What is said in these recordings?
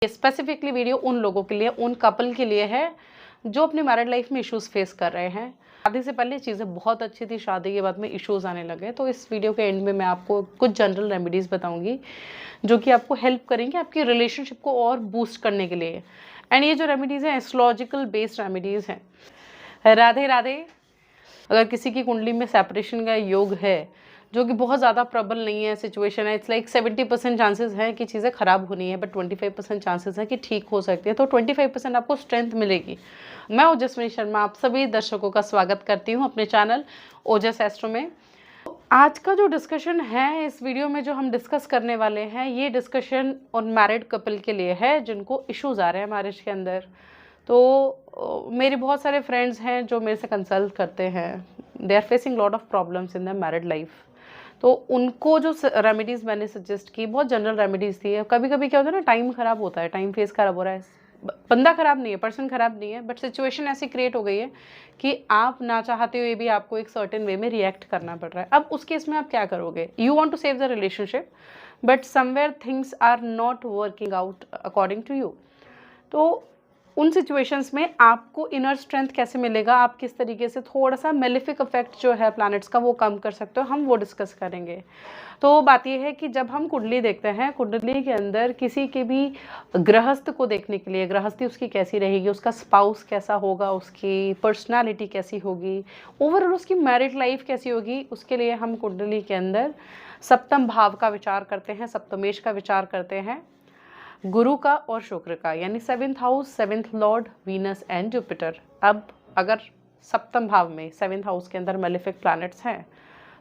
ये specifically video उन लोगों के लिए, उन कपल के लिए है जो अपनी मैरिड लाइफ में इश्यूज फेस कर रहे हैं। शादी से पहले चीज़ें बहुत अच्छी थी, शादी के बाद में इश्यूज आने लगे। तो इस वीडियो के एंड में मैं आपको कुछ जनरल रेमेडीज़ बताऊंगी जो कि आपको हेल्प करेंगे आपकी रिलेशनशिप को और बूस्ट करने के लिए। एंड ये जो रेमेडीज़ हैं एस्ट्रोलॉजिकल बेस्ड रेमेडीज़ हैं। राधे राधे। अगर किसी की कुंडली में सेपरेशन का योग है जो कि बहुत ज़्यादा प्रबल नहीं है, सिचुएशन है, इट्स लाइक 70% चांसेस हैं कि चीज़ें ख़राब होनी है, बट 25% चांसेस हैं कि ठीक हो सकती है। तो 25% आपको स्ट्रेंथ मिलेगी। मैं ओजस्विनी शर्मा आप सभी दर्शकों का स्वागत करती हूँ अपने चैनल ओजस एस्ट्रो में। आज का जो डिस्कशन है इस वीडियो में जो हम डिस्कस करने वाले हैं, ये डिस्कशन ऑन मैरिड कपल के लिए है जिनको इश्यूज़ आ रहे हैं मैरिज के अंदर। तो मेरे बहुत सारे फ्रेंड्स हैं जो मेरे से कंसल्ट करते हैं, they are facing lot of problems in the married life. तो उनको जो रेमेडीज़ मैंने सजेस्ट की बहुत जनरल रेमेडीज़ थी। कभी कभी क्या होता है ना, टाइम ख़राब होता है, टाइम फेस ख़राब हो रहा है, बंदा ख़राब नहीं है, पर्सन ख़राब नहीं है, बट सिचुएशन ऐसी क्रिएट हो गई है कि आप ना चाहते हुए भी आपको एक सर्टेन वे में रिएक्ट करना पड़ रहा है। अब उस केस में आप क्या करोगे? You want to save the relationship but somewhere things are not working out according to you. तो उन सिचुएशंस में आपको इनर स्ट्रेंथ कैसे मिलेगा, आप किस तरीके से थोड़ा सा मेलिफिक इफेक्ट जो है प्लैनेट्स का वो कम कर सकते हो, हम वो डिस्कस करेंगे। तो बात ये है कि जब हम कुंडली देखते हैं, कुंडली के अंदर किसी के भी गृहस्थ को देखने के लिए, गृहस्थी उसकी कैसी रहेगी, उसका स्पाउस कैसा होगा, उसकी पर्सनालिटी कैसी होगी, ओवरऑल उसकी मैरिड लाइफ कैसी होगी, उसके लिए हम कुंडली के अंदर सप्तम भाव का विचार करते हैं, सप्तमेश का विचार करते हैं, गुरु का और शुक्र का, यानी 7th house, 7th Lord, Venus and Jupiter. अब अगर सप्तम भाव में 7th हाउस के अंदर मेलिफिक प्लैनेट्स हैं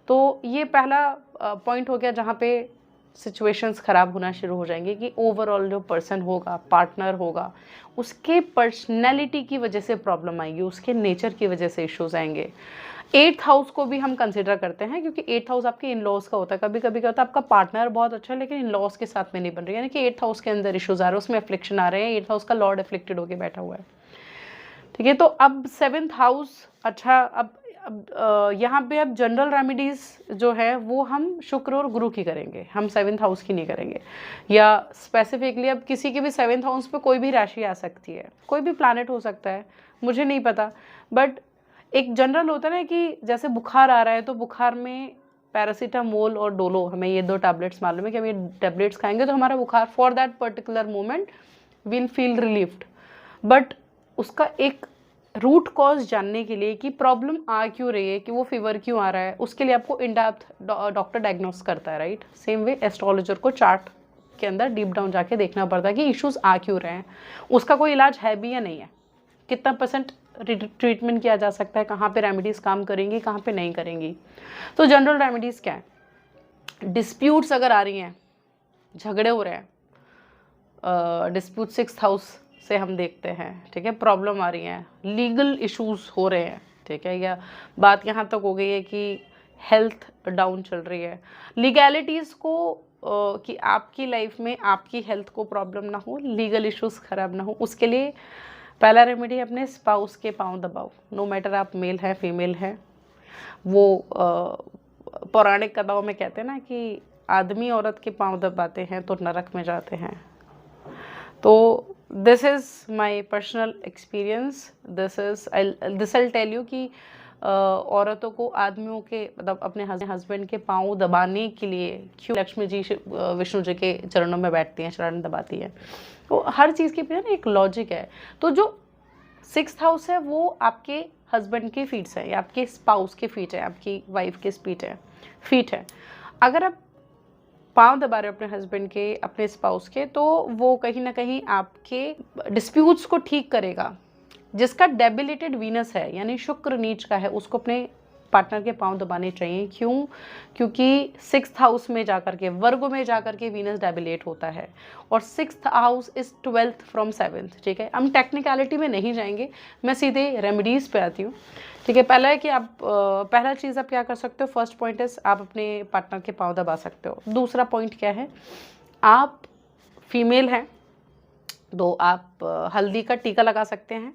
तो ये पहला पॉइंट हो गया जहाँ पे सिचुएशंस ख़राब होना शुरू हो जाएंगे कि ओवरऑल जो पर्सन होगा, पार्टनर होगा, उसके पर्सनैलिटी की वजह से प्रॉब्लम आएगी, उसके नेचर की वजह से इश्यूज आएंगे। 8th हाउस को भी हम कंसिडर करते हैं क्योंकि 8th हाउस आपके इन लॉज का होता है। कभी कभी क्या होता है, आपका पार्टनर बहुत अच्छा है लेकिन इन लॉज के साथ में नहीं बन रही, यानी कि 8th हाउस के अंदर इश्यूज आ रहे हैं, उसमें एफ्लिक्शन आ रहे हैं, 8th हाउस का लॉर्ड एफ्लिक्टेड होकर बैठा हुआ है। ठीक है, तो अब 7th हाउस, अच्छा अब यहाँ पे अब जनरल रेमेडीज जो है वो हम शुक्र और गुरु की करेंगे, हम 7th हाउस की नहीं करेंगे। या स्पेसिफिकली अब किसी के भी 7th हाउस पे कोई भी राशि आ सकती है, कोई भी प्लैनेट हो सकता है, मुझे नहीं पता, बट एक जनरल होता है ना कि जैसे बुखार आ रहा है तो बुखार में पैरासीटामोल और डोलो, हमें ये 2 टैबलेट्स मालूम है कि हम ये टैबलेट्स खाएंगे तो हमारा बुखार for that particular moment will feel relieved. But उसका एक रूट कॉज जानने के लिए कि प्रॉब्लम आ क्यों रही है, कि वो फीवर क्यों आ रहा है, उसके लिए आपको इन डेप्थ डॉक्टर डायग्नोस करता है, राइट। सेम वे एस्ट्रोलॉजर को चार्ट के अंदर डीप डाउन जाके देखना पड़ता है कि इश्यूज आ क्यों रहे हैं, उसका कोई इलाज है भी या नहीं है, कितना % ट्रीटमेंट किया जा सकता है, कहाँ पे रेमेडीज़ काम करेंगी, कहाँ पे नहीं करेंगी। तो जनरल रेमेडीज़ क्या है? डिस्प्यूट्स अगर आ रही हैं, झगड़े हो रहे हैं, डिस्प्यूट 6th हाउस से हम देखते हैं, ठीक है, प्रॉब्लम आ रही हैं, लीगल इश्यूज हो रहे हैं, ठीक है, या बात यहाँ तक हो गई है कि हेल्थ डाउन चल रही है, लीगैलिटीज़ को कि आपकी लाइफ में आपकी हेल्थ को प्रॉब्लम ना हो, लीगल इश्यूज ख़राब ना हो, उसके लिए पहला रेमेडी अपने स्पाउस के पांव दबाओ। नो मैटर आप मेल है फीमेल है। वो पौराणिक कथाओं में कहते हैं ना कि आदमी औरत के पांव दबाते हैं तो नरक में जाते हैं। तो this is my personal experience, this I tell you कि औरतों को आदमियों के मतलब अपने हस्बैंड के पांव दबाने के लिए क्यों लक्ष्मी जी विष्णु जी के चरणों में बैठती हैं, चरण दबाती हैं। तो हर चीज़ के पीछे ना एक लॉजिक है। तो जो 6th हाउस है वो आपके हस्बैंड के फीट्स है, या आपके स्पाउस के फीट है, आपकी वाइफ के फीट है। अगर आप पाँव दबा रहे हो अपने हस्बैंड के, अपने स्पाउस के, तो वो कहीं ना कहीं आपके डिस्प्यूट्स को ठीक करेगा। जिसका डेबिलिटेड वीनस है यानी शुक्र नीच का है, उसको अपने पार्टनर के पांव दबाने चाहिए। क्यों? क्योंकि 6th हाउस में जाकर के, वर्ग में जाकर के वीनस डेबिलेट होता है, और 6th house is 12th from 7th। ठीक है, हम टेक्निकलिटी में नहीं जाएंगे, मैं सीधे रेमेडीज़ पे आती हूँ। ठीक है, पहला है कि आप पहला चीज़ आप क्या कर सकते हो, फर्स्ट पॉइंट इज आप अपने पार्टनर के पांव दबा सकते हो। दूसरा पॉइंट क्या है, आप फीमेल हैं तो आप हल्दी का टीका लगा सकते हैं,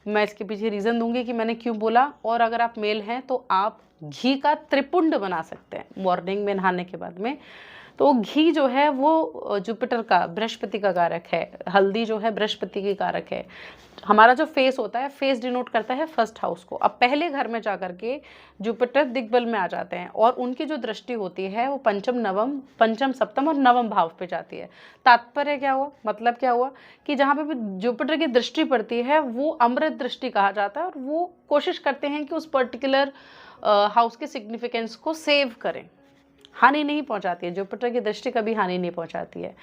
मैं इसके पीछे रीज़न दूंगी कि मैंने क्यों बोला। और अगर आप मेल हैं तो आप घी का त्रिपुंड बना सकते हैं मॉर्निंग में नहाने के बाद में। तो घी जो है वो जुपिटर का, बृहस्पति का कारक है। हल्दी जो है बृहस्पति की कारक है। हमारा जो फेस होता है, फेस डिनोट करता है फर्स्ट हाउस को। अब पहले घर में जा करके जुपिटर दिग्बल में आ जाते हैं और उनकी जो दृष्टि होती है वो पंचम सप्तम और नवम भाव पे जाती है। तात्पर्य क्या हुआ, मतलब क्या हुआ कि जहाँ पे भी जुपिटर की दृष्टि पड़ती है वो अमृत दृष्टि कहा जाता है, और वो कोशिश करते हैं कि उस पर्टिकुलर हाउस के सिग्निफिकेंस को सेव करें। हानि नहीं पहुंचाती है, जुपिटर की दृष्टि कभी हानि नहीं पहुंचाती है।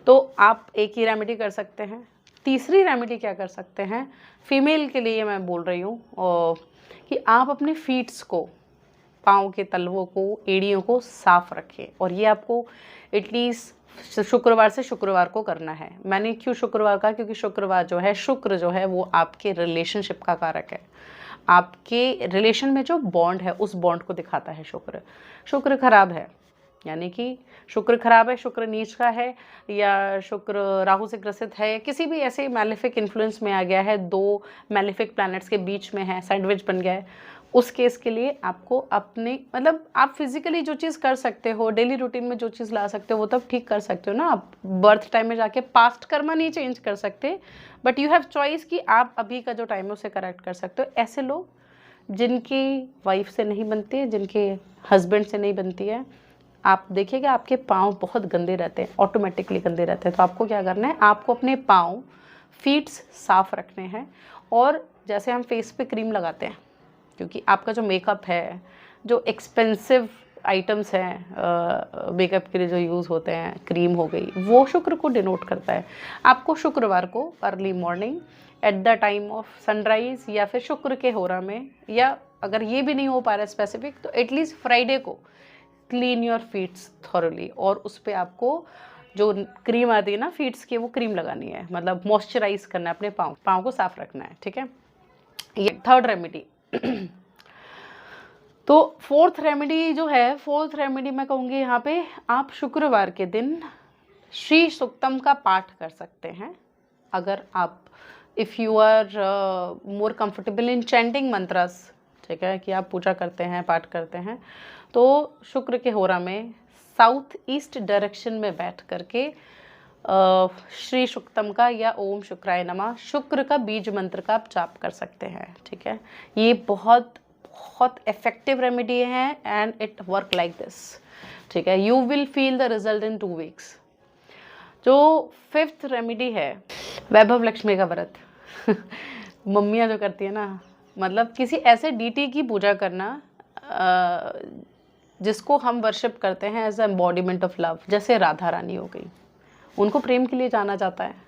तो आप एक ही रेमेडी कर सकते हैं। तीसरी रेमेडी क्या कर सकते हैं, फीमेल के लिए मैं बोल रही हूँ कि आप अपने फीट्स को, पाँव के तलवों को, एड़ियों को साफ रखें, और ये आपको एटलीस्ट शुक्रवार से शुक्रवार को करना है। मैंने क्यों शुक्रवार कहा, क्योंकि शुक्रवार जो है, शुक्र जो है वो आपके रिलेशनशिप का कारक है। आपके रिलेशन में जो बॉन्ड है उस बॉन्ड को दिखाता है शुक्र। शुक्र खराब है, यानी कि शुक्र खराब है, शुक्र नीच का है, या शुक्र राहु से ग्रसित है, किसी भी ऐसे मैलेफिक इन्फ्लुएंस में आ गया है, दो मैलेफिक प्लैनेट्स के बीच में है, सैंडविच बन गया है, उस केस के लिए आपको अपने, मतलब आप फिजिकली जो चीज़ कर सकते हो, डेली रूटीन में जो चीज़ ला सकते हो वो तब ठीक कर सकते हो ना। आप बर्थ टाइम में जाके पास्ट कर्मा नहीं चेंज कर सकते, बट यू हैव चॉइस कि आप अभी का जो टाइम है उसे करेक्ट कर सकते हो। ऐसे लोग जिनकी वाइफ से नहीं बनती है, जिनके हस्बैंड से नहीं बनती है, आप देखिएगा आपके पाँव बहुत गंदे रहते हैं, ऑटोमेटिकली गंदे रहते हैं। तो आपको क्या करना है, आपको अपने पाँव, फीट्स साफ रखने हैं। और जैसे हम फेस पे क्रीम लगाते हैं, क्योंकि आपका जो मेकअप है, जो एक्सपेंसिव आइटम्स हैं मेकअप के लिए जो यूज़ होते हैं, क्रीम हो गई, वो शुक्र को डिनोट करता है। आपको शुक्रवार को early morning at the time of sunrise, या फिर शुक्र के होरा में, या अगर ये भी नहीं हो पा रहा है स्पेसिफिक, तो एटलीस्ट फ्राइडे को क्लीन योर फीट्स थॉरली, और उस पर आपको जो क्रीम आती है ना फीट्स की, वो क्रीम लगानी है, मतलब मॉइस्चराइज करना है अपने पाँव को साफ रखना है, ठीक है। ये थर्ड रेमेडी। तो फोर्थ रेमेडी मैं कहूँगी यहाँ पे, आप शुक्रवार के दिन श्री सुक्तम का पाठ कर सकते हैं। अगर आप if you are more comfortable in chanting mantras, ठीक है, कि आप पूजा करते हैं, पाठ करते हैं, तो शुक्र के होरा में साउथ ईस्ट डायरेक्शन में बैठ करके श्री सुक्तम का या ओम शुक्राय नमः, शुक्र का बीज मंत्र का आप जाप कर सकते हैं, ठीक है। ये बहुत बहुत इफेक्टिव रेमेडी है and it work like this, ठीक है। You will feel the result in 2 weeks. जो फिफ्थ रेमेडी है, वैभव लक्ष्मी का व्रत। मम्मियाँ जो करती है ना, मतलब किसी ऐसे डीटी की पूजा करना जिसको हम वर्शिप करते हैं एज एम्बॉडीमेंट ऑफ लव, जैसे राधा रानी हो गई, उनको प्रेम के लिए जाना जाता है।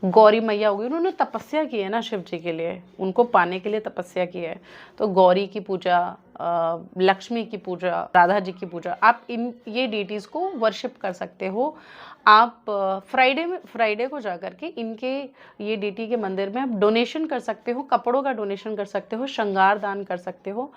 गौरी मैया हो गई, उन्होंने तपस्या की है ना शिव जी के लिए, उनको पाने के लिए तपस्या की है। तो गौरी की पूजा, लक्ष्मी की पूजा, राधा जी की पूजा, आप इन ये डीटीज़ को वर्शिप कर सकते हो। आप फ्राइडे को जा कर के इनके ये डीटी के मंदिर में आप डोनेशन कर सकते हो, कपड़ों का डोनेशन कर सकते हो, श्रृंगार दान कर सकते हो।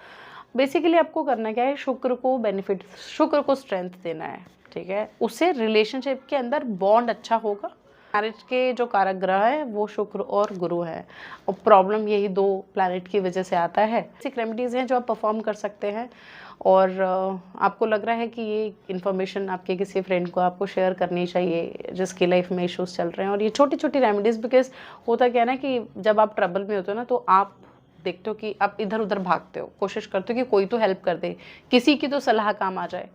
बेसिकली आपको करना क्या है, शुक्र को बेनिफिट, शुक्र को स्ट्रेंथ देना है, ठीक है। उससे रिलेशनशिप के अंदर बॉन्ड अच्छा होगा। मैरिज के जो कारक ग्रह है वो शुक्र और गुरु है, और प्रॉब्लम यही 2 प्लैनेट की वजह से आता है। बेसिक रेमेडीज़ हैं जो आप परफॉर्म कर सकते हैं, और आपको लग रहा है कि ये इन्फॉर्मेशन आपके किसी फ्रेंड को आपको शेयर करनी चाहिए जिसकी लाइफ में इश्यूज चल रहे हैं। और ये छोटी छोटी रेमेडीज़, बिकॉज होता क्या है ना कि जब आप ट्रबल में होते हो ना, तो आप देखते हो कि आप इधर उधर भागते हो, कोशिश करते हो कि कोई तो हेल्प कर दे, किसी की तो सलाह काम आ जाए।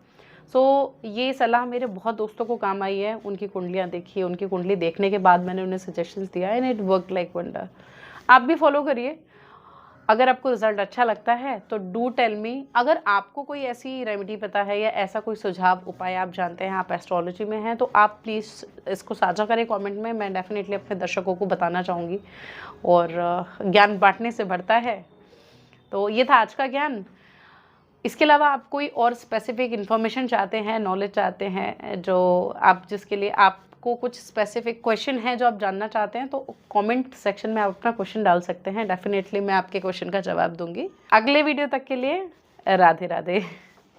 ये सलाह मेरे बहुत दोस्तों को काम आई है। उनकी कुंडलियाँ देखी, उनकी कुंडली देखने के बाद मैंने उन्हें सजेशंस दिया and it work like wonder. आप भी फॉलो करिए। अगर आपको रिजल्ट अच्छा लगता है तो डू टेल मी। अगर आपको कोई ऐसी रेमेडी पता है या ऐसा कोई सुझाव उपाय आप जानते हैं, आप एस्ट्रोलॉजी में हैं, तो आप प्लीज़ इसको साझा करें कमेंट में। मैं डेफिनेटली अपने दर्शकों को बताना चाहूँगी, और ज्ञान बांटने से बढ़ता है। तो ये था आज का ज्ञान। इसके अलावा आप कोई और स्पेसिफिक इन्फॉर्मेशन चाहते हैं, नॉलेज चाहते हैं, जो आप जिसके लिए आपको कुछ स्पेसिफिक क्वेश्चन है जो आप जानना चाहते हैं, तो कमेंट सेक्शन में आप अपना क्वेश्चन डाल सकते हैं। डेफिनेटली मैं आपके क्वेश्चन का जवाब दूंगी। अगले वीडियो तक के लिए राधे राधे।